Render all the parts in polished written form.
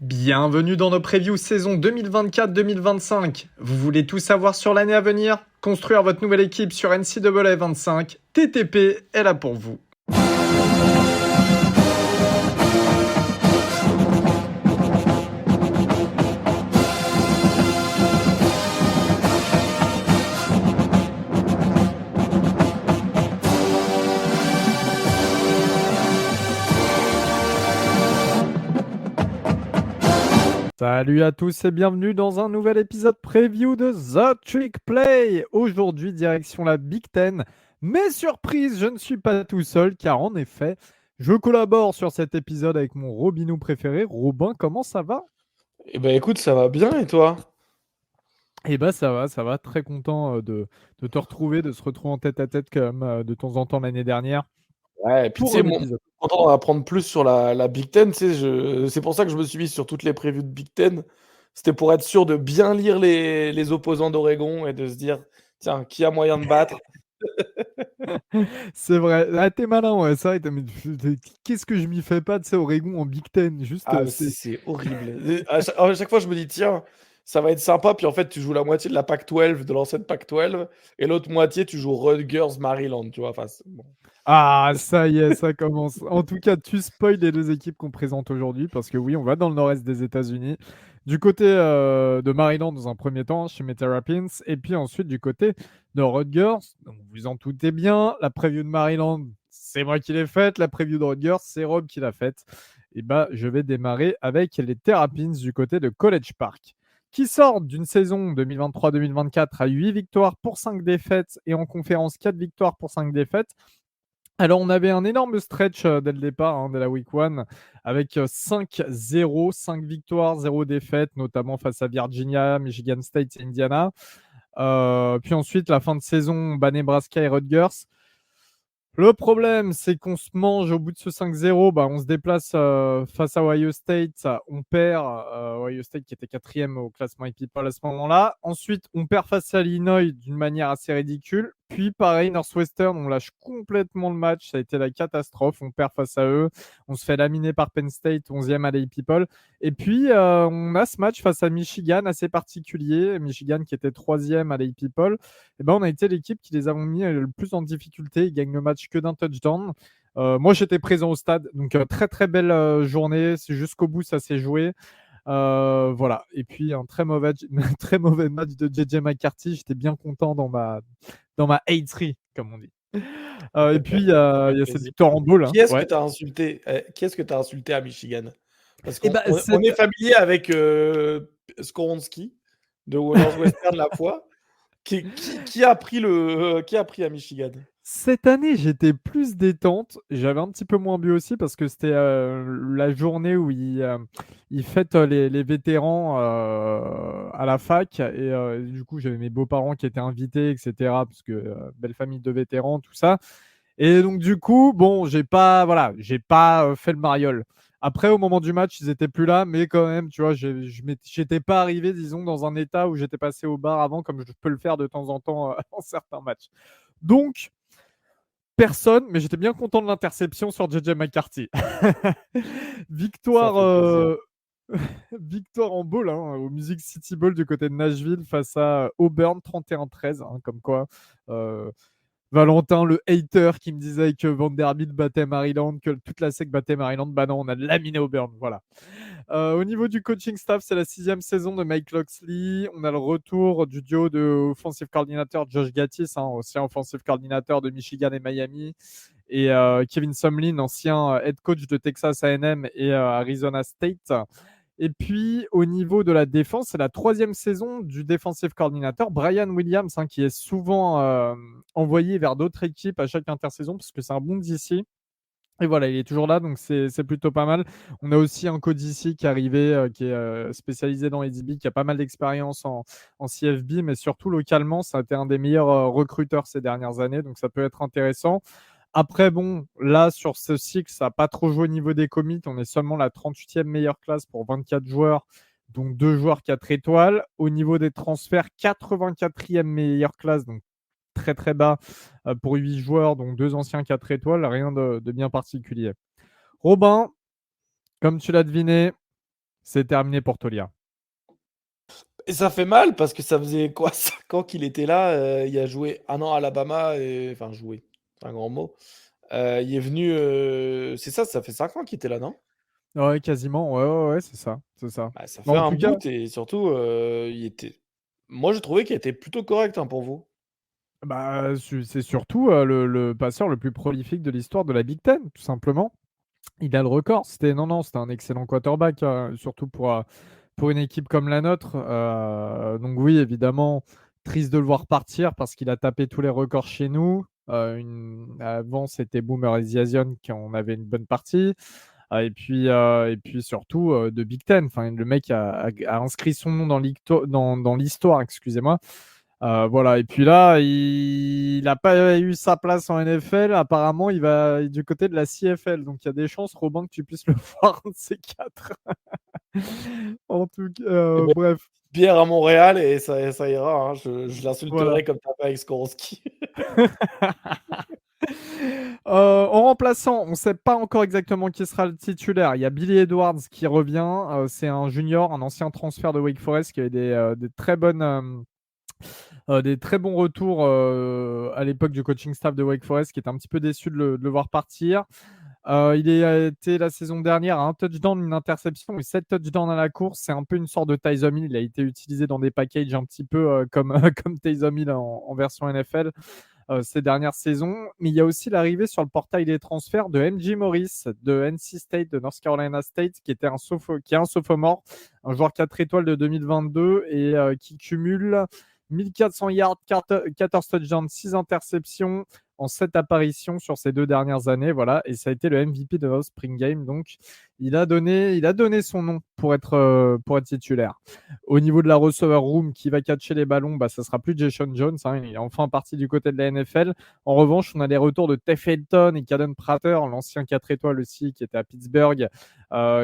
Bienvenue dans nos previews saison 2024-2025. Vous voulez tout savoir sur l'année à venir? Construire votre nouvelle équipe sur NCAA 25, TTP est là pour vous. Salut à tous et bienvenue dans un nouvel épisode preview de The Trick Play. Aujourd'hui, direction la Big Ten. Mais surprise, je ne suis pas tout seul car en effet, je collabore sur cet épisode avec mon Robinou préféré. Robin, comment ça va? Eh ben écoute, ça va bien et toi? Eh ben ça va. Très content de te retrouver, de se retrouver en tête à tête comme de temps en temps l'année dernière Ouais, et puis tu pour sais, un moi, épisode. content d'en apprendre plus sur la Big Ten, tu sais, c'est pour ça que je me suis mis sur toutes les previews de Big Ten. C'était pour être sûr de bien lire les opposants d'Oregon et de se dire, tiens, qui a moyen de battre? C'est vrai. Ah, t'es malin, ouais. C'est vrai. Qu'est-ce que je m'y fais pas, tu sais, Oregon en Big Ten. Juste, Ah, mais c'est. c'est horrible. À chaque fois, je me dis, tiens, ça va être sympa. Puis en fait, tu joues la moitié de la Pac-12, de l'ancienne Pac-12, et l'autre moitié, tu joues Rutgers, Maryland, tu vois. Enfin, bon. Ah, ça y est, ça commence. En tout cas, tu spoil les deux équipes qu'on présente aujourd'hui parce que oui, on va dans le nord-est des États-Unis. Du côté de Maryland dans un premier temps, chez Terrapins, et puis ensuite du côté de Rutgers. Donc, vous en doutez bien, la preview de Maryland, c'est moi qui l'ai faite. La preview de Rutgers, c'est Rob qui l'a faite. Et bah, je vais démarrer avec les Terrapins du côté de College Park, qui sortent d'une saison 2023-2024 à 8 victoires pour 5 défaites et en conférence 4 victoires pour 5 défaites. Alors, on avait un énorme stretch dès le départ, dès la week 1, avec 5-0, 5 victoires, 0 défaites, notamment face à Virginia, Michigan State et Indiana. Puis ensuite, la fin de saison, bat Nebraska et Rutgers. Le problème, c'est qu'on se mange au bout de ce 5-0, on se déplace face à Ohio State, on perd, Ohio State qui était quatrième au classement People à ce moment-là. Ensuite, on perd face à Illinois d'une manière assez ridicule. Puis pareil, Northwestern, on lâche complètement le match, ça a été la catastrophe, on perd face à eux, on se fait laminer par Penn State, 11e à People. Et puis, on a ce match face à Michigan assez particulier, Michigan qui était 3e à People. On a été l'équipe qui les avons mis le plus en difficulté. Ils gagnent le match que d'un touchdown. Moi, j'étais présent au stade, donc très très belle journée. C'est jusqu'au bout, ça s'est joué. Voilà. Et puis un très mauvais, très mauvais match de JJ McCarthy. J'étais bien content dans ma A3, comme on dit. Et puis Ça fait il y a cette plaisir. victoire en bowl. Qui est-ce que Ouais. tu as insulté? Qui est-ce que tu as insulté à Michigan? Parce Et qu'on on est familier avec Skoronski de Northwestern la fois. Qui a pris à Michigan? cette année, j'étais plus détente. J'avais un petit peu moins bu aussi parce que c'était la journée où ils fêtent les vétérans à la fac. Et du coup, j'avais mes beaux-parents qui étaient invités, etc. Parce que belle famille de vétérans, tout ça. Et donc, du coup, bon, j'ai pas fait le mariole. Après, au moment du match, ils étaient plus là, mais quand même, tu vois, j'étais pas arrivé, disons, dans un état où j'étais passé au bar avant, comme je peux le faire de temps en temps en certains matchs. Donc, personne, mais j'étais bien content de l'interception sur JJ McCarthy. Ça Victoire, fait plaisir. victoire en bowl, au Music City Bowl du côté de Nashville face à Auburn 31-13, comme quoi euh, Valentin, le hater qui me disait que Vanderbilt battait Maryland, que toute la SEC battait Maryland, bah non, on a laminé Auburn, voilà. Au niveau du coaching staff, c'est la 6e saison de Mike Locksley. On a le retour du duo de offensive coordinateur Josh Gattis, ancien offensive coordinateur de Michigan et Miami, et Kevin Sumlin, ancien head coach de Texas A&M et Arizona State. Et puis, au niveau de la défense, c'est la 3e saison du defensive coordinateur Brian Williams, qui est souvent envoyé vers d'autres équipes à chaque intersaison, parce que c'est un bon DC. Et voilà, il est toujours là, donc c'est plutôt pas mal. On a aussi un code ici qui est arrivé, qui est spécialisé dans ADB, qui a pas mal d'expérience en CFB, mais surtout localement, ça a été un des meilleurs recruteurs ces dernières années, donc ça peut être intéressant. Après, bon, là, sur ce cycle, ça n'a pas trop joué au niveau des commits. On est seulement la 38e meilleure classe pour 24 joueurs, donc 2 joueurs 4 étoiles. Au niveau des transferts, 84e meilleure classe, donc très très bas pour 8 joueurs, donc 2 anciens 4 étoiles, rien de bien particulier. Robin, comme tu l'as deviné, C'est terminé pour Taulia. Et ça fait mal parce que ça faisait quoi 5 ans qu'il était là, il a joué 1 an à Alabama et enfin joué, c'est un grand mot. Il est venu, c'est ça, ça fait 5 ans qu'il était là, non? Ouais, quasiment. Ouais, ouais, ouais, c'est ça, c'est ça. Bah, ça Mais fait en un tout cas, bout et surtout, il était moi, j'ai trouvé qu'il était plutôt correct, hein, pour vous. bah, c'est surtout le passeur le plus prolifique de l'histoire de la Big Ten, tout simplement. Il a le record. C'était un excellent quarterback, surtout pour une équipe comme la nôtre. Donc oui, évidemment, triste de le voir partir parce qu'il a tapé tous les records chez nous. Avant, c'était Boomer Esiason qui en avait une bonne partie. Et puis surtout de Big Ten. Enfin, le mec a inscrit son nom dans l'histoire, excusez-moi. Voilà. Et puis là, il n'a pas eu sa place en NFL. Apparemment, il va du côté de la CFL. Donc il y a des chances, Robin, que tu puisses le voir un de ces quatre. En tout cas, Et beh, bref, bière à Montréal et ça ira, hein. Je voilà. l'insulterai comme tu as fait avec Skoronski. En remplaçant, on ne sait pas encore exactement qui sera le titulaire. Il y a Billy Edwards qui revient. C'est un junior, un ancien transfert de Wake Forest qui a eu des très bons retours à l'époque du coaching staff de Wake Forest, qui était un petit peu déçu de le voir partir. Il a été la saison dernière à un touchdown, une interception et 7 touchdowns à la course. C'est un peu une sorte de Taysom Hill. Il a été utilisé dans des packages un petit peu comme Taysom Hill en version NFL ces dernières saisons. Mais il y a aussi l'arrivée sur le portail des transferts de MJ Morris de NC State, de North Carolina State, qui est un sophomore, un joueur 4 étoiles de 2022 et qui cumule 1400 yards, 14 touchdowns, 6 interceptions en 7 apparitions sur ces 2 dernières années. Voilà, et ça a été le MVP de notre Spring Game. Donc, il a donné son nom pour être titulaire. Au niveau de la receiver room, qui va catcher les ballons, bah, ça sera plus Jason Jones. Hein, il est enfin parti du côté de la NFL. En revanche, on a les retours de Tef Elton et Caden Prater, l'ancien 4 étoiles aussi, qui était à Pittsburgh,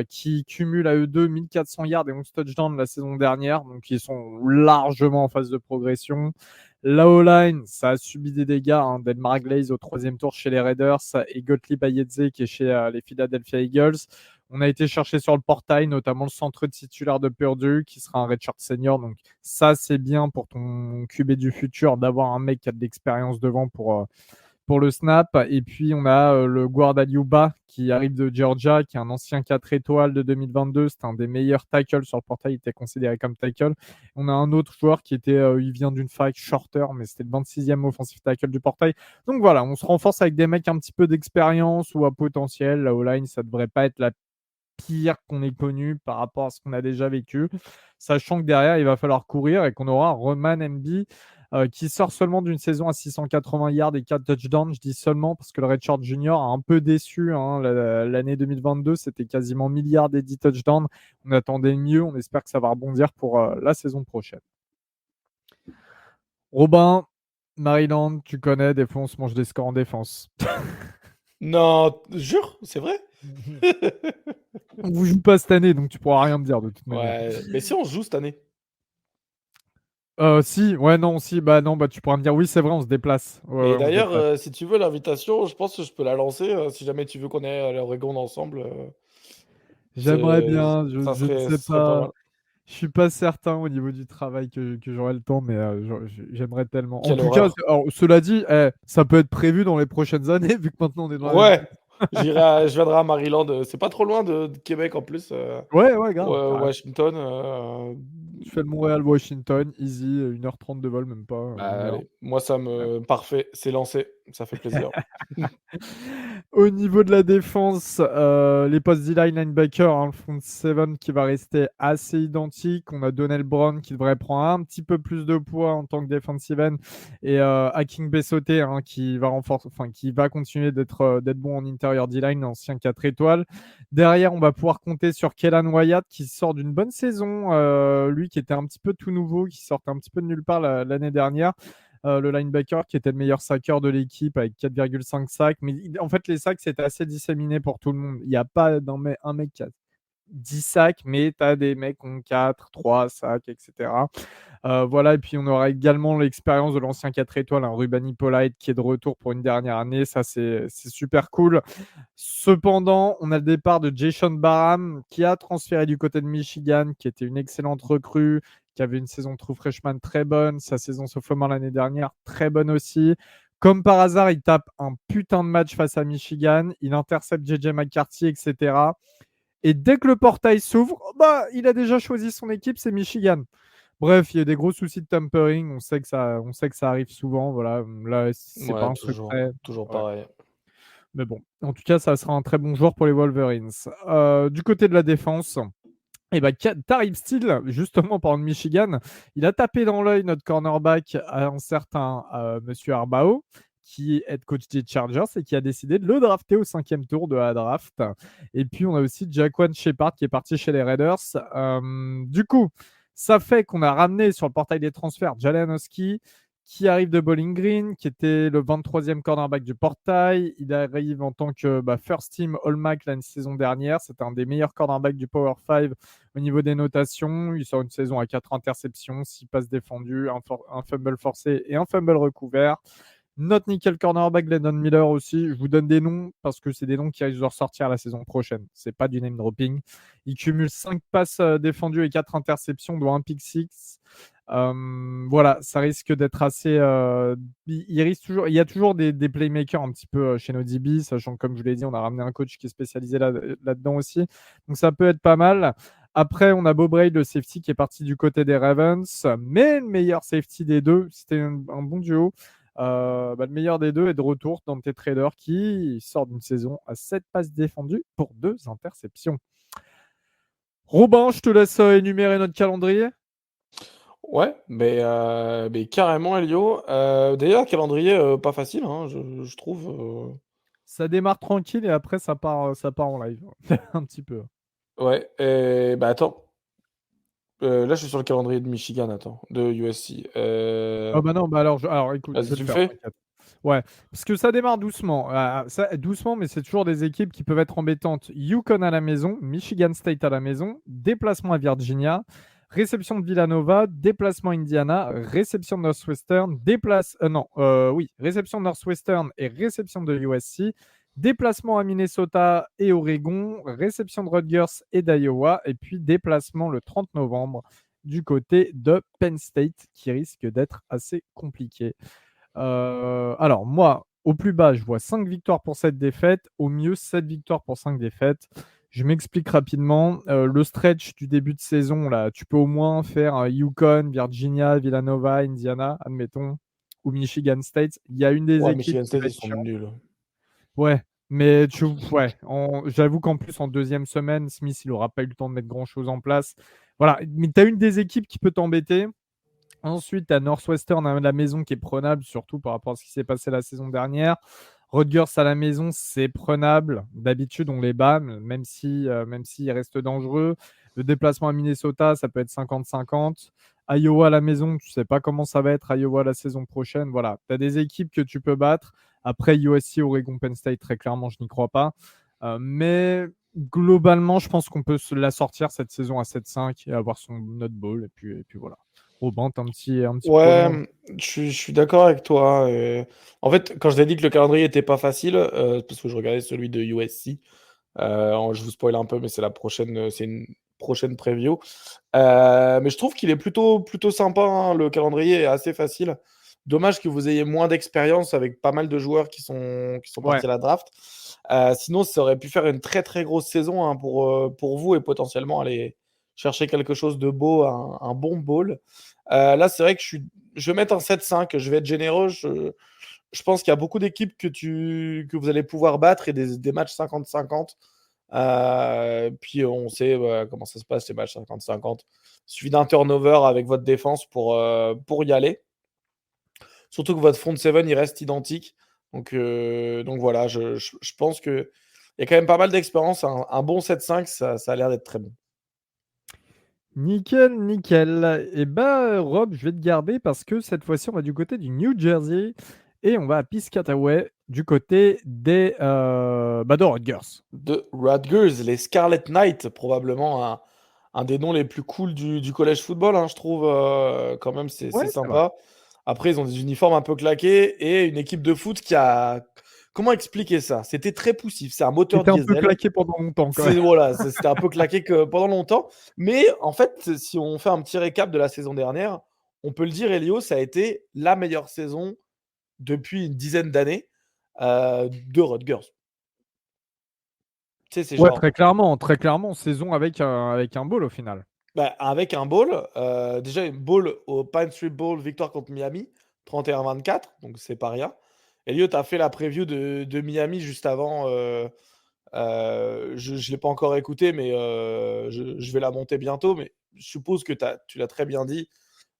qui cumulent à eux deux 1400 yards et 11 touchdowns la saison dernière. Donc, ils sont largement en phase de progression. La O-line, ça a subi des dégâts. Hein. Delmar Glaze au 3e tour chez les Raiders et Gottlieb Ayedze qui est chez les Philadelphia Eagles. On a été chercher sur le portail, notamment le centre titulaire de Purdue, qui sera un redshirt senior. Donc ça, c'est bien pour ton QB du futur d'avoir un mec qui a de l'expérience devant pour le snap. Et puis, on a le guard Aliuba qui arrive de Georgia, qui est un ancien 4 étoiles de 2022. C'est un des meilleurs tackles sur le portail. Il était considéré comme tackle. On a un autre joueur il vient d'une fac shorter, mais c'était le 26e offensive tackle du portail. Donc voilà, on se renforce avec des mecs un petit peu d'expérience ou à potentiel. La O-line, ça devrait pas être la pire qu'on ait connu par rapport à ce qu'on a déjà vécu, sachant que derrière, il va falloir courir et qu'on aura Roman MB qui sort seulement d'une saison à 680 yards et 4 touchdowns. Je dis seulement parce que le Redshirt Junior a un peu déçu. Hein. L'année 2022, c'était quasiment milliard et 10 touchdowns. On attendait mieux. On espère que ça va rebondir pour la saison prochaine. Robin, Maryland, tu connais, des fois on se mange des scores en défense. Non, jure, c'est vrai? On vous joue pas cette année, donc tu pourras rien me dire de toute manière. Ouais, mais si on se joue cette année? Si, ouais, non, si, bah non, bah tu pourras me dire oui, c'est vrai, on se déplace. Ouais, ouais, Et on se d'ailleurs, déplace. si tu veux l'invitation, je pense que je peux la lancer, si jamais tu veux qu'on aille à l'Oregon ensemble, J'aimerais c'est bien, je ne sais ça serait pas pas, mal. je suis pas certain au niveau du travail que j'aurai le temps, mais j'aimerais tellement. En Quelle tout cas, horreur. alors, cela dit, ça peut être prévu dans les prochaines années, vu que maintenant on est dans la même. Ouais, je viendrai à Maryland, c'est pas trop loin de Québec en plus, Ouais, ouais, grave, carrément. Washington, Tu fais le Montréal-Washington, easy, 1h30 de vol, même pas, bah, 1 heure. allez, moi ça me parfait, c'est lancé, ça fait plaisir. Au niveau de la défense, les postes D-line linebacker, hein, le front seven qui va rester assez identique. On a Donnell Brown qui devrait prendre un petit peu plus de poids en tant que defensive end et Haking Bessoté hein, qui va continuer d'être bon en intérieur D-line, ancien 4 étoiles. Derrière, on va pouvoir compter sur Kellan Wyatt qui sort d'une bonne saison. Lui qui était un petit peu tout nouveau, qui sortait un petit peu de nulle part l'année dernière. Le linebacker qui était le meilleur sacker de l'équipe avec 4,5 sacs. Mais en fait, les sacs, c'était assez disséminé pour tout le monde. Il n'y a pas un mec qui a 10 sacs, mais tu as des mecs qui ont 4, 3 sacs, etc. Voilà, et puis on aura également l'expérience de l'ancien 4 étoiles, hein, Ruben Hippolyte, qui est de retour pour une dernière année. Ça, c'est super cool. Cependant, on a le départ de Jason Barham, qui a transféré du côté de Michigan, qui était une excellente recrue, qui avait une saison true freshman très bonne, sa saison sophomore l'année dernière très bonne aussi. Comme par hasard, il tape un putain de match face à Michigan, il intercepte JJ McCarthy, etc. Et dès que le portail s'ouvre, bah, il a déjà choisi son équipe, c'est Michigan. Bref, il y a des gros soucis de tampering. On sait que ça arrive souvent. Voilà, là, c'est pas Ouais, un toujours, secret. toujours Ouais. pareil. Mais bon, en tout cas, ça sera un très bon joueur pour les Wolverines. Du côté de la défense, et ben, Tarib Steele, justement, par Michigan, il a tapé dans l'œil notre cornerback à un certain Monsieur Arbao, qui est coach des Chargers et qui a décidé de le drafter au 5e tour de la draft. Et puis, on a aussi Jaquan Shepard qui est parti chez les Raiders. Du coup, ça fait qu'on a ramené sur le portail des transferts Jalen Husky, qui arrive de Bowling Green, qui était le 23e cornerback du portail. Il arrive en tant que first team All-MAC la saison dernière. C'était un des meilleurs cornerbacks du Power 5 au niveau des notations. Il sort une saison à 4 interceptions, 6 passes défendues, un fumble forcé et un fumble recouvert. Notre nickel cornerback Glennon Miller aussi. Je vous donne des noms parce que c'est des noms qui risquent de ressortir la saison prochaine. C'est pas du name dropping. Il cumule 5 passes défendues et 4 interceptions, dont un pick six. Voilà, ça risque d'être assez. Il y a toujours des playmakers un petit peu chez nos DB, sachant que, comme je vous l'ai dit, on a ramené un coach qui est spécialisé là-dedans aussi. Donc ça peut être pas mal. Après, on a Beau Braid, le safety, qui est parti du côté des Ravens. Mais le meilleur safety des deux, c'était un bon duo. Le meilleur des deux est de retour dans tes traders qui sort d'une saison à 7 passes défendues pour 2 interceptions. Robin, je te laisse énumérer notre calendrier. Ouais, mais carrément, Elio. D'ailleurs, calendrier pas facile, hein, je trouve. Ça démarre tranquille et après ça part en live. Un petit peu. Ouais, et bah attends. Là, je suis sur le calendrier de Michigan, attends, de USC. Ah bah non, bah alors écoute, je Vas-y, vais le tu le faire, fais? t'inquiète. Ouais, parce que ça démarre doucement. Doucement, mais c'est toujours des équipes qui peuvent être embêtantes. Yukon à la maison, Michigan State à la maison, déplacement à Virginia, réception de Villanova, déplacement Indiana, réception de Northwestern, réception de Northwestern et réception de USC, déplacement à Minnesota et Oregon, réception de Rutgers et d'Iowa, et puis déplacement le 30 novembre du côté de Penn State, qui risque d'être assez compliqué. Alors, moi, au plus bas, je vois 5 victoires pour 7 défaites. Au mieux, 7 victoires pour 5 défaites. Je m'explique rapidement. Le stretch du début de saison, là, tu peux au moins faire Yukon, Virginia, Villanova, Indiana, admettons, ou Michigan State. Il y a une des Ouais, équipes Michigan qui State, va ils être sont chiante. nuls. Ouais, j'avoue qu'en plus, en deuxième semaine, Smith, il n'aura pas eu le temps de mettre grand-chose en place. Voilà, mais tu as une des équipes qui peut t'embêter. Ensuite, tu as Northwestern à la maison qui est prenable, surtout par rapport à ce qui s'est passé la saison dernière. Rutgers à la maison, c'est prenable. D'habitude, on les bat, même s'ils restent dangereux. Le déplacement à Minnesota, ça peut être 50-50. Iowa à la maison, tu sais pas comment ça va être Iowa la saison prochaine. Voilà, tu as des équipes que tu peux battre. Après, USC, Oregon, Penn State, très clairement, je n'y crois pas. Mais globalement, je pense qu'on peut la sortir cette saison à 7-5 et avoir son note ball. Et puis voilà. Robin, t'as un petit Ouais, pronom. je suis d'accord avec toi. En fait, quand je t'ai dit que le calendrier était pas facile, parce que je regardais celui de USC, je vous spoil un peu, mais c'est la prochaine, c'est une prochaine preview. Mais je trouve qu'il est plutôt sympa, hein. Le calendrier est assez facile. Dommage que vous ayez moins d'expérience avec pas mal de joueurs qui sont Ouais. partis à la draft. Sinon, ça aurait pu faire une très très grosse saison, hein, pour vous et potentiellement aller chercher quelque chose de beau, un bon bowl. Là, c'est vrai que je vais mettre un 7-5. Je vais être généreux. Je pense qu'il y a beaucoup d'équipes que vous allez pouvoir battre et des matchs 50-50. Puis on sait comment ça se passe, les matchs 50-50. Il suffit d'un turnover avec votre défense pour y aller. Surtout que votre front 7 il reste identique. Donc voilà, je pense qu'il y a quand même pas mal d'expérience. Un bon 7-5, ça a l'air d'être très bon. Nickel, nickel. Et bah, Rob, je vais te garder parce que cette fois-ci, on va du côté du New Jersey et on va à Piscataway du côté de Rutgers. De Rutgers, les Scarlet Knights, probablement un des noms les plus cool du collège football, hein, je trouve. Quand même, c'est Ouais, c'est vrai. sympa. Après, ils ont des uniformes un peu claqués et une équipe de foot qui a. Comment expliquer ça? C'était très poussif. C'est un moteur C'était un peu diesel. claqué pendant longtemps quand même. C'est voilà, c'était un peu claqué que pendant longtemps. Mais en fait, si on fait un petit récap de la saison dernière, on peut le dire, Elio, ça a été la meilleure saison depuis une dizaine d'années de Rutgers. Tu sais, c'est Ouais, genre très clairement, saison avec un ball au final. bah, avec un bowl, déjà une bowl au Pine Street Bowl, victoire contre Miami, 31-24, donc c'est pas rien. Elliot a fait la preview de Miami juste avant. Je ne l'ai pas encore écouté, mais je vais la monter bientôt. Mais je suppose que tu l'as très bien dit.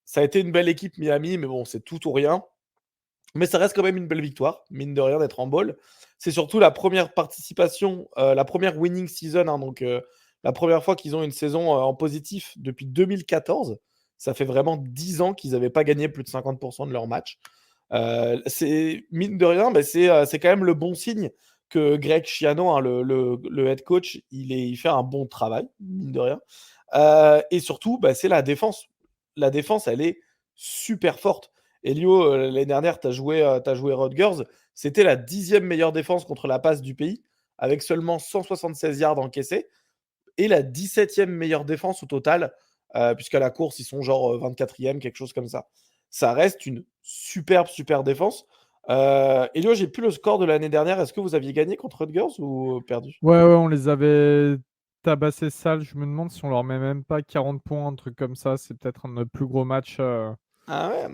Ça a été une belle équipe Miami, mais bon, c'est tout ou rien. Mais ça reste quand même une belle victoire, mine de rien, d'être en bowl. C'est surtout la première participation, la première winning season, hein, donc la première fois qu'ils ont une saison en positif depuis 2014. Ça fait vraiment 10 ans qu'ils n'avaient pas gagné plus de 50% de leurs matchs. C'est mine de rien, bah, c'est quand même le bon signe que Greg Schiano, hein, le head coach, il fait un bon travail, mine de rien. Et surtout, bah, c'est la défense. La défense, elle est super forte. Elio, l'année dernière, t'as joué Rutgers. C'était la 10e meilleure défense contre la passe du pays, avec seulement 176 yards encaissés, et la 17e meilleure défense au total, puisqu'à la course, ils sont genre 24e, quelque chose comme ça. Ça reste une super défense. Elio, j'ai plus le score de l'année dernière. Est-ce que vous aviez gagné contre Rutgers ou perdu? Ouais, ouais, on les avait tabassés sales. Je me demande si on leur met même pas 40 points, un truc comme ça. C'est peut-être un de nos plus gros matchs Ah ouais.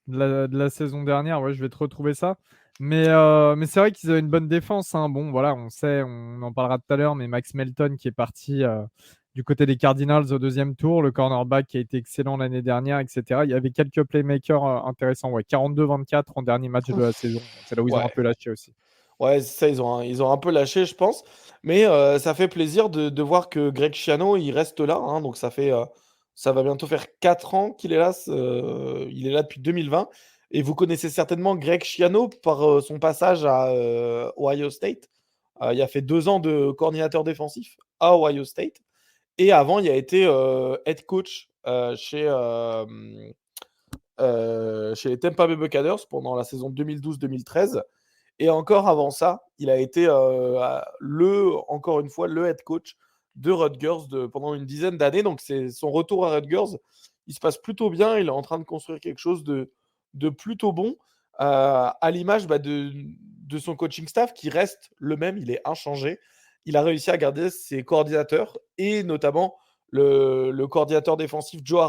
de la saison dernière. Ouais, je vais te retrouver ça. Mais c'est vrai qu'ils avaient une bonne défense, hein. Bon, voilà, on sait, on en parlera tout à l'heure, mais Max Melton qui est parti du côté des Cardinals au deuxième tour, le cornerback qui a été excellent l'année dernière, etc. Il y avait quelques playmakers intéressants. Ouais, 42-24 en dernier match de la saison. C'est là où ils ont un Ouais. peu lâché aussi. Ouais, c'est ça, ils ont un peu lâché, je pense. Mais ça fait plaisir de voir que Greg Schiano, il reste là, hein. Donc ça va bientôt faire 4 ans qu'il est là. Il est là depuis 2020. Et vous connaissez certainement Greg Schiano par son passage à Ohio State. Il a fait 2 ans de coordinateur défensif à Ohio State. Et avant, il a été head coach chez les Tampa Bay Buccaneers pendant la saison 2012-2013. Et encore avant ça, il a été encore une fois, le head coach de Rutgers pendant une dizaine d'années. Donc, c'est son retour à Rutgers. Il se passe plutôt bien. Il est en train de construire quelque chose de plutôt bon, à l'image de son coaching staff qui reste le même. Il est inchangé. Il a réussi à garder ses coordinateurs et notamment le coordinateur défensif Joe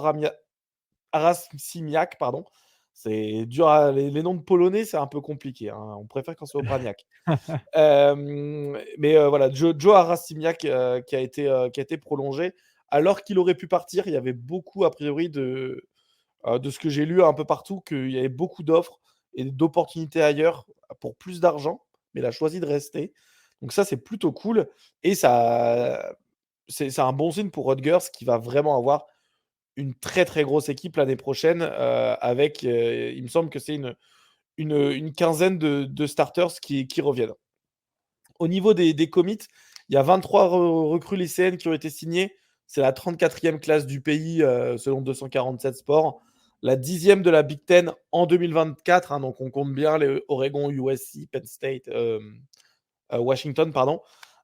Arasimiak, pardon. C'est dur les noms de polonais, c'est un peu compliqué, hein. On préfère quand c'est Obraniak. Mais voilà, Joe Arasimiak qui a été prolongé alors qu'il aurait pu partir. Il y avait beaucoup, a priori, de ce que j'ai lu un peu partout, qu'il y avait beaucoup d'offres et d'opportunités ailleurs pour plus d'argent, mais il a choisi de rester. Donc ça, c'est plutôt cool. Et c'est un bon signe pour Rutgers qui va vraiment avoir une très grosse équipe l'année prochaine avec, il me semble que c'est une quinzaine de starters qui reviennent. Au niveau des commits, il y a 23 recrues lycéennes qui ont été signées. C'est la 34e classe du pays selon 247 sports. La 10e de la Big Ten en 2024. Hein, donc on compte bien les Oregon, USC, Penn State, Washington, pardon.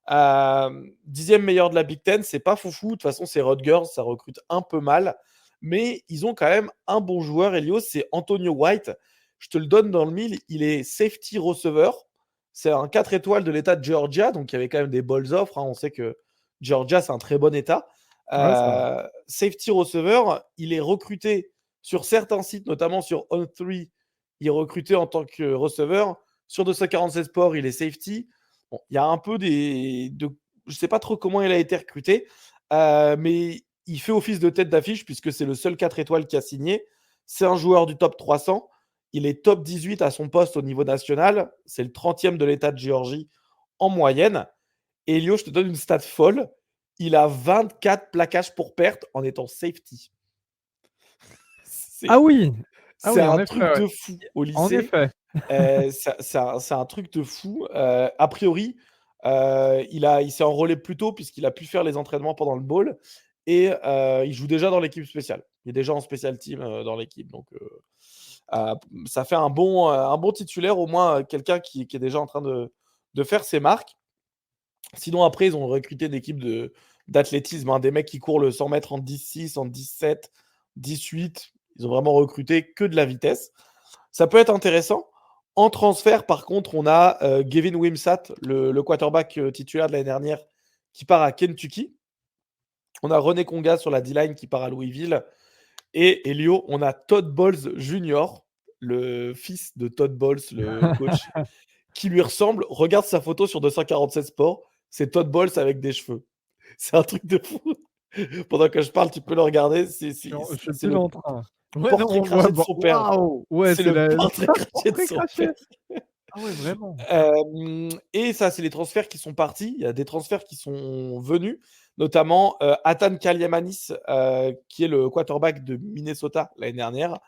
10e meilleur de la Big Ten, c'est pas foufou. De toute façon, c'est Rutgers, ça recrute un peu mal. Mais ils ont quand même un bon joueur, Elio, c'est Antonio White. Je te le donne dans le mille, il est safety receiver. C'est un 4 étoiles de l'État de Georgia, donc il y avait quand même des balles offres. Hein. On sait que Georgia, c'est un très bon État. Ouais, c'est vrai. Safety receiver, il est recruté sur certains sites, notamment sur On3, il est recruté en tant que receveur. Sur 247 Sports, il est safety. Bon, il y a un peu je ne sais pas trop comment il a été recruté, mais il fait office de tête d'affiche puisque c'est le seul 4 étoiles qui a signé. C'est un joueur du top 300. Il est top 18 à son poste au niveau national. C'est le 30e de l'État de Géorgie en moyenne. Et Elio, je te donne une stat folle. Il a 24 plaquages pour perte en étant safety. Ah C'est oui! Ah c'est oui, en un effet, truc ouais. de fou au En lycée. effet. C'est un truc de fou. A priori, il s'est enrôlé plus tôt puisqu'il a pu faire les entraînements pendant le bowl. et il joue déjà dans l'équipe spéciale. Il est déjà en special team dans l'équipe. Donc, ça fait un bon titulaire, au moins quelqu'un qui est déjà en train de faire ses marques. Sinon, après, ils ont recruté une équipe d'athlétisme, hein, des mecs qui courent le 100 mètres en 10-6, en 17, 18. Ils ont vraiment recruté que de la vitesse. Ça peut être intéressant. En transfert, par contre, on a Gavin Wimsatt, le quarterback titulaire de l'année dernière, qui part à Kentucky. On a René Conga sur la D-line qui part à Louisville. Et Elio, on a Todd Bowles Jr., le fils de Todd Bowles, le coach, qui lui ressemble. Regarde sa photo sur 247 Sports. C'est Todd Bowles avec des cheveux. C'est un truc de fou. Pendant que je parle, tu peux le regarder. Je suis C'est plus le en train. Ouais, non, portrait on voit. craché de son père. Waouh! Ouais, C'est c'est le la portrait craché de portrait son craché. père. Ah ouais, vraiment. Et ça, c'est les transferts qui sont partis. Il y a des transferts qui sont venus, notamment Atan Kaliamanis, qui est le quarterback de Minnesota l'année dernière,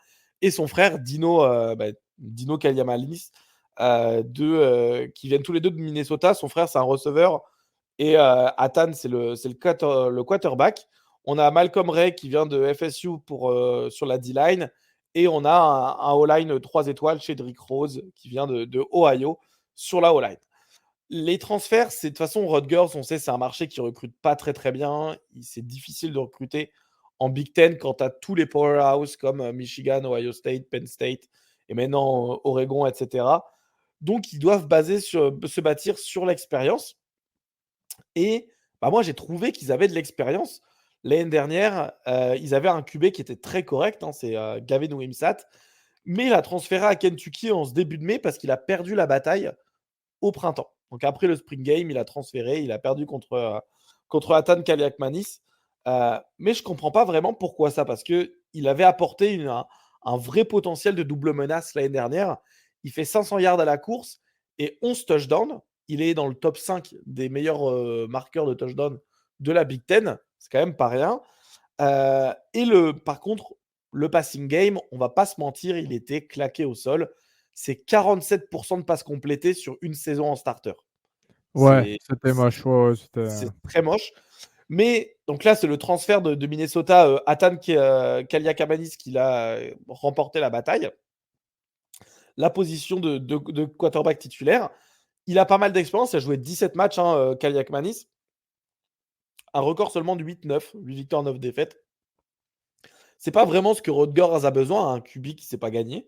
et son frère Dino Kaliamanis, qui viennent tous les deux de Minnesota. Son frère, c'est un receveur, et Atan, c'est le quarterback. On a Malcolm Ray qui vient de FSU sur la D-line. Et on a un O-line 3 étoiles chez Drake Rose qui vient de Ohio sur la O-line. Les transferts, c'est de toute façon Rutgers, on sait, c'est un marché qui recrute pas très très bien. C'est difficile de recruter en Big Ten quand tu as tous les powerhouses comme Michigan, Ohio State, Penn State et maintenant Oregon, etc. Donc ils doivent se bâtir sur l'expérience. Et moi, j'ai trouvé qu'ils avaient de l'expérience. L'année dernière, ils avaient un QB qui était très correct, hein, c'est Gavin Wimsatt, mais il a transféré à Kentucky en ce début de mai parce qu'il a perdu la bataille au printemps. Donc après le Spring Game, il a transféré, il a perdu contre Atan Kaliakmanis. Mais je ne comprends pas vraiment pourquoi ça, parce qu'il avait apporté un vrai potentiel de double menace l'année dernière. Il fait 500 yards à la course et 11 touchdowns. Il est dans le top 5 des meilleurs marqueurs de touchdown de la Big Ten. C'est quand même pas rien. Par contre, le passing game, on va pas se mentir, il était claqué au sol. C'est 47% de passes complétées sur une saison en starter. Ouais, C'est c'était moche. Ouais, c'était. c'est très moche. Mais donc là, c'est le transfert de Minnesota, Atan Kaliakamanis, qui l'a remporté la bataille. La position de quarterback titulaire. Il a pas mal d'expérience. Il a joué 17 matchs, Kaliakmanis. Un record seulement de 8-9, 8 victoires, 9 défaites. C'est pas vraiment ce que Rutgers a besoin, un QB qui ne sait pas gagner.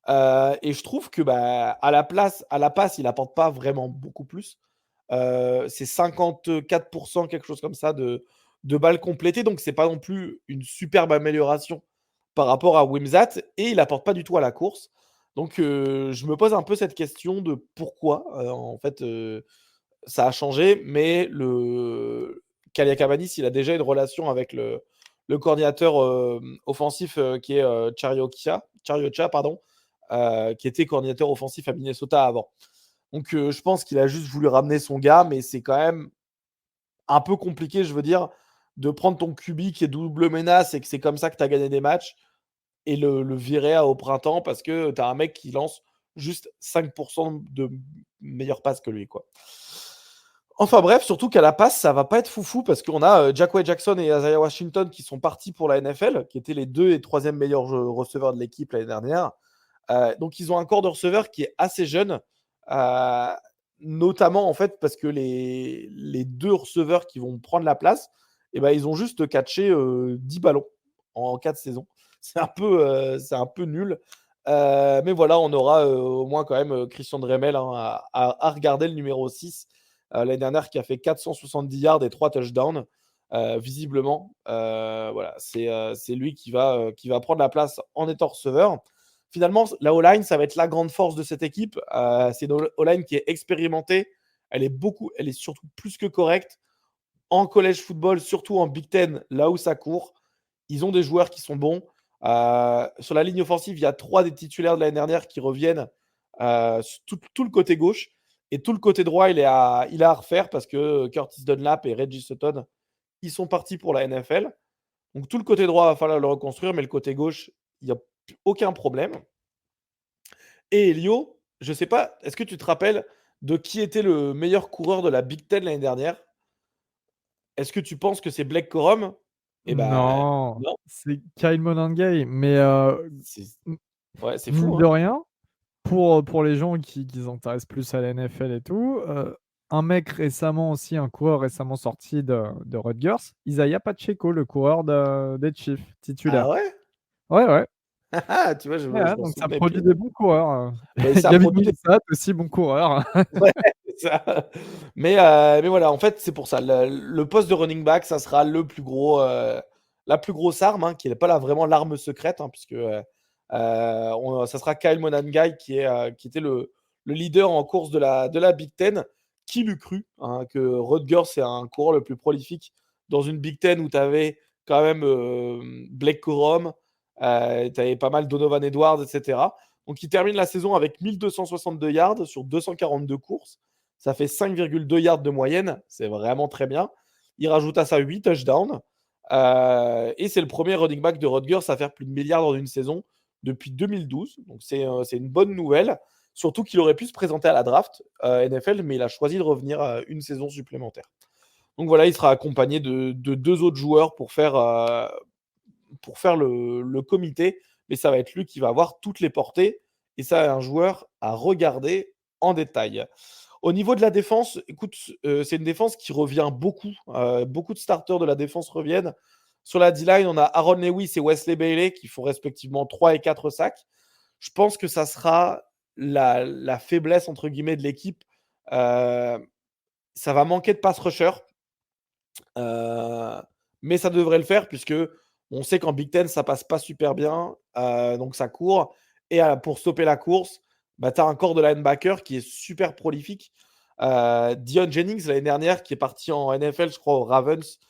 Et je trouve que à la passe, il apporte pas vraiment beaucoup plus. C'est 54%, quelque chose comme ça, de balles complétées. Donc, c'est pas non plus une superbe amélioration par rapport à Wimsatt. Et il apporte pas du tout à la course. Donc, je me pose un peu cette question de pourquoi, en fait, ça a changé. Mais Kaliakamanis, il a déjà une relation avec le coordinateur offensif qui est Chariocha, pardon, qui était coordinateur offensif à Minnesota avant. Donc, je pense qu'il a juste voulu ramener son gars, mais c'est quand même un peu compliqué, je veux dire, de prendre ton QB qui est double menace et que c'est comme ça que tu as gagné des matchs et le virer au printemps parce que tu as un mec qui lance juste 5% de meilleure passe que lui, quoi. Enfin bref, surtout qu'à la passe, ça va pas être foufou parce qu'on a Jackway Jackson et Isaiah Washington qui sont partis pour la NFL, qui étaient les 2 et 3e meilleurs receveurs de l'équipe l'année dernière. Donc ils ont un corps de receveur qui est assez jeune, notamment en fait parce que les 2 receveurs qui vont prendre la place, ils ont juste catché 10 ballons en 4 saisons. C'est un peu nul. Mais voilà, on aura au moins quand même Christian Dremel, hein, à regarder, le numéro 6 l'année dernière, qui a fait 470 yards et 3 touchdowns. Visiblement, voilà, c'est lui qui va prendre la place en étant receveur. Finalement, la O-line, ça va être la grande force de cette équipe. C'est une O-line qui est expérimentée. Elle est surtout plus que correcte. En college football, surtout en Big Ten, là où ça court, ils ont des joueurs qui sont bons. Sur la ligne offensive, il y a 3 des titulaires de l'année dernière qui reviennent, tout le côté gauche. Et tout le côté droit, il est à refaire parce que Curtis Dunlap et Reggie Sutton, ils sont partis pour la NFL. Donc tout le côté droit, il va falloir le reconstruire, mais le côté gauche, il n'y a aucun problème. Et Elio, je ne sais pas, est-ce que tu te rappelles de qui était le meilleur coureur de la Big Ten l'année dernière? Est-ce que tu penses que c'est Blake Corum? Et ben Non, non, c'est Kyle Monangai, mais c'est m ouais, c'est fou, mine de hein? rien, pour les gens qui s'intéressent plus à la NFL et tout, un mec récemment aussi, un coureur récemment sorti de Rutgers, Isaiah Pacheco, le coureur des Chiefs, Ah titulaire. ouais? Ouais, ouais, Tu vois, ouais, je ouais, m'en donc ça souvenais produit plus. des bons coureurs, Beh, ça Gavin produit des Wimsatt aussi, bon coureur. ouais, c'est ça. Mais voilà, en fait, c'est pour ça. Le poste de running back, ça sera le plus gros, la plus grosse arme, hein, qui n'est pas là vraiment l'arme secrète, hein, puisque ça sera Kyle Monangai qui était le leader en course de la Big Ten. Qui l'eût cru, hein, que Rutgers c'est un coureur le plus prolifique dans une Big Ten où tu avais quand même Blake Corum, tu avais pas mal Donovan Edwards, etc. Donc, il termine la saison avec 1262 yards sur 242 courses. Ça fait 5,2 yards de moyenne. C'est vraiment très bien. Il rajoute à ça 8 touchdowns. Et c'est le premier running back de Rutgers à faire plus de milliards dans une saison depuis 2012. Donc, c'est une bonne nouvelle. Surtout qu'il aurait pu se présenter à la draft NFL, mais il a choisi de revenir une saison supplémentaire. Donc voilà, il sera accompagné de deux autres joueurs pour faire le comité, mais ça va être lui qui va avoir toutes les portées. Et ça, un joueur à regarder en détail. Au niveau de la défense, écoute, c'est une défense qui revient beaucoup. Beaucoup de starters de la défense reviennent. Sur la D-line, on a Aaron Lewis et Wesley Bailey qui font respectivement 3 et 4 sacs. Je pense que ça sera la faiblesse, entre guillemets, de l'équipe. Ça va manquer de pass rusher. Mais ça devrait le faire puisque on sait qu'en Big Ten, ça passe pas super bien. Donc ça court. Et pour stopper la course, bah, tu as un corps de linebacker qui est super prolifique. Dion Jennings, l'année dernière, qui est parti en NFL, je crois, au Ravens,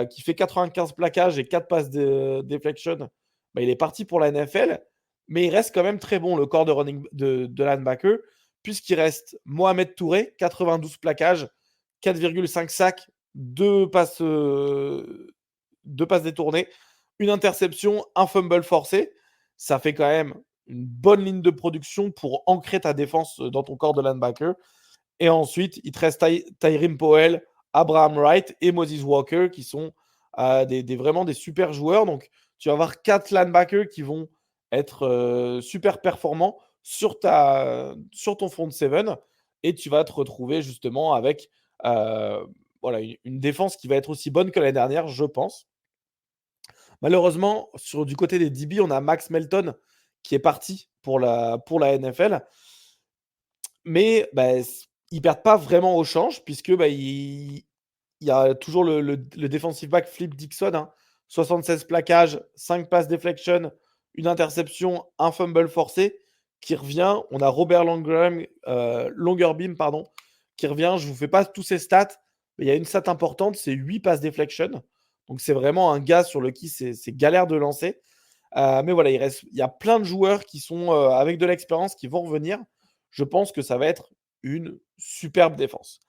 qui fait 95 plaquages et 4 passes de deflection. Bah, il est parti pour la NFL. Mais il reste quand même très bon, le corps de linebacker, puisqu'il reste Mohamed Touré, 92 plaquages, 4,5 sacs, deux passes détournées, une interception, un fumble forcé. Ça fait quand même une bonne ligne de production pour ancrer ta défense dans ton corps de linebacker. Et ensuite, il te reste Tyrone Powell, Abraham Wright et Moses Walker qui sont vraiment des super joueurs. Donc, tu vas avoir 4 linebackers qui vont être super performants sur ton front 7 et tu vas te retrouver justement avec voilà, une défense qui va être aussi bonne que l'année dernière, je pense. Malheureusement, du côté des DB, on a Max Melton qui est parti pour la NFL. Mais bah, ils perdent pas vraiment au change, puisque bah, il y a toujours le defensive back Flip Dixon, hein, 76 plaquages, 5 passes deflection, une interception, un fumble forcé, qui revient. On a Robert Longerbeam, pardon, qui revient. Je ne vous fais pas tous ces stats, mais il y a une stat importante, c'est 8 passes deflection. Donc c'est vraiment un gars sur lequel c'est galère de lancer. Mais voilà, il y a plein de joueurs qui sont avec de l'expérience qui vont revenir. Je pense que ça va être une superbe défense.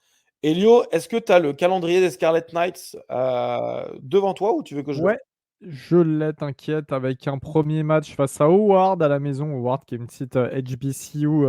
Elio, est-ce que tu as le calendrier des Scarlet Knights devant toi ou tu veux que je le Ouais, je l'ai, t'inquiète, avec un premier match face à Howard à la maison. Howard qui est une petite HBCU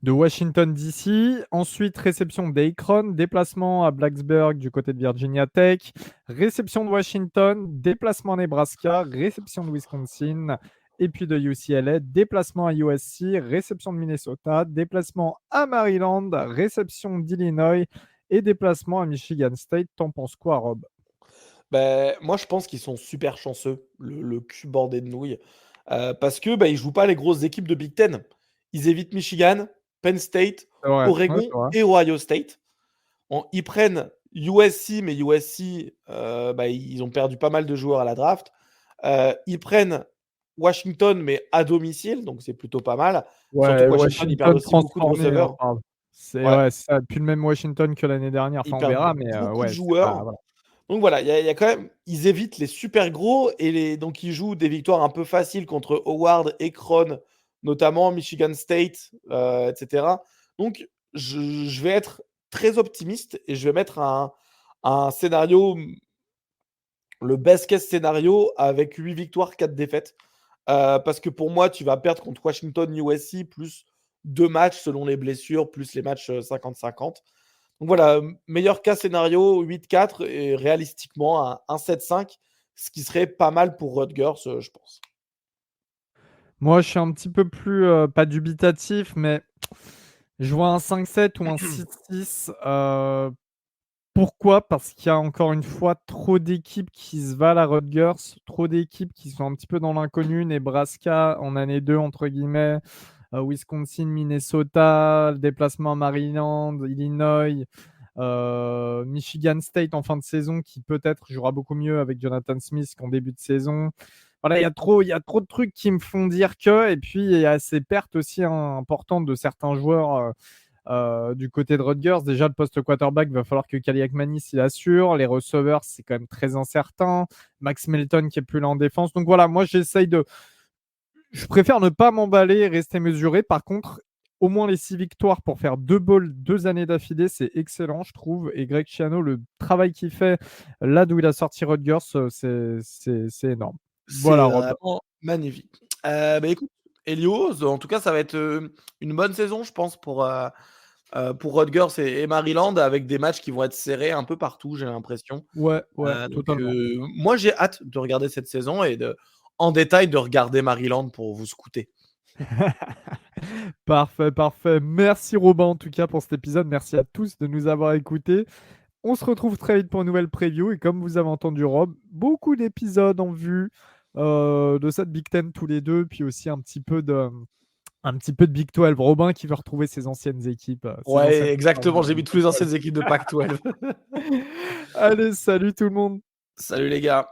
de Washington DC. Ensuite, réception d'Akron, déplacement à Blacksburg du côté de Virginia Tech, réception de Washington, déplacement à Nebraska, réception de Wisconsin et puis de UCLA, déplacement à USC, réception de Minnesota, déplacement à Maryland, réception d'Illinois et déplacement à Michigan State. T'en penses quoi, Rob? Moi, je pense qu'ils sont super chanceux, le cul bordé de nouilles. Parce que ils jouent pas les grosses équipes de Big Ten. Ils évitent Michigan, Penn State, C'est vrai, ouais, Oregon c'est vrai. et Ohio State. Ils prennent USC, mais USC, ils ont perdu pas mal de joueurs à la draft. Ils prennent Washington, mais à domicile, donc c'est plutôt pas mal. Surtout Ouais, que Washington, ils perdent Washington aussi beaucoup de transformé, receveurs. enfin, c'est Ouais, ouais, c'est plus le même Washington que l'année dernière. ils Enfin, on perdent verra, mais beaucoup de ouais, c'est pas joueurs. voilà. Donc voilà, il y a quand même, ils évitent les super gros donc ils jouent des victoires un peu faciles contre Howard, Akron, notamment Michigan State, etc. Donc je vais être très optimiste et je vais mettre un scénario, le best case scénario avec 8 victoires, 4 défaites. Parce que pour moi, tu vas perdre contre Washington, USC, plus 2 matchs selon les blessures, plus les matchs 50-50. Donc voilà, meilleur cas scénario 8-4 et réalistiquement un 7-5, ce qui serait pas mal pour Rutgers, je pense. Moi, je suis un petit peu plus, pas dubitatif, mais je vois un 5-7 ou un 6-6. Pourquoi? Parce qu'il y a encore une fois trop d'équipes qui se valent à Rutgers, trop d'équipes qui sont un petit peu dans l'inconnu. Nebraska en année 2, entre guillemets, Wisconsin, Minnesota, le déplacement à Maryland, Illinois, Michigan State en fin de saison qui peut-être jouera beaucoup mieux avec Jonathan Smith qu'en début de saison. Voilà, il y a trop de trucs qui me font dire que, et puis il y a ces pertes aussi importantes de certains joueurs du côté de Rutgers. Déjà, le poste quarterback, il va falloir que Kaliak Manis il assure. Les receveurs, c'est quand même très incertain. Max Melton qui est plus là en défense. Donc voilà, moi j'essaye de. Je préfère ne pas m'emballer et rester mesuré. Par contre, au moins les 6 victoires pour faire 2 bowls 2 années d'affilée, c'est excellent, je trouve. Et Greg Schiano, le travail qu'il fait là d'où il a sorti Rutgers, c'est énorme. Voilà, C'est Rob. vraiment magnifique. Bah, écoute, Elios, en tout cas, ça va être, une bonne saison, je pense, pour Rutgers et Maryland, avec des matchs qui vont être serrés un peu partout, j'ai l'impression. Ouais, ouais, Donc, totalement. moi, j'ai hâte de regarder cette saison et en détail de regarder Maryland pour vous scouter. Parfait, parfait. Merci Robin en tout cas pour cet épisode. Merci à tous de nous avoir écoutés. On se retrouve très vite pour une nouvelle preview. Et comme vous avez entendu Rob, beaucoup d'épisodes en vue de cette Big Ten tous les deux. Puis aussi un petit peu de Big 12. Robin qui veut retrouver ses anciennes équipes. Ses anciennes Ouais, exactement, j'ai mis tous les anciennes équipes de Pac-12. Allez, salut tout le monde. Salut les gars.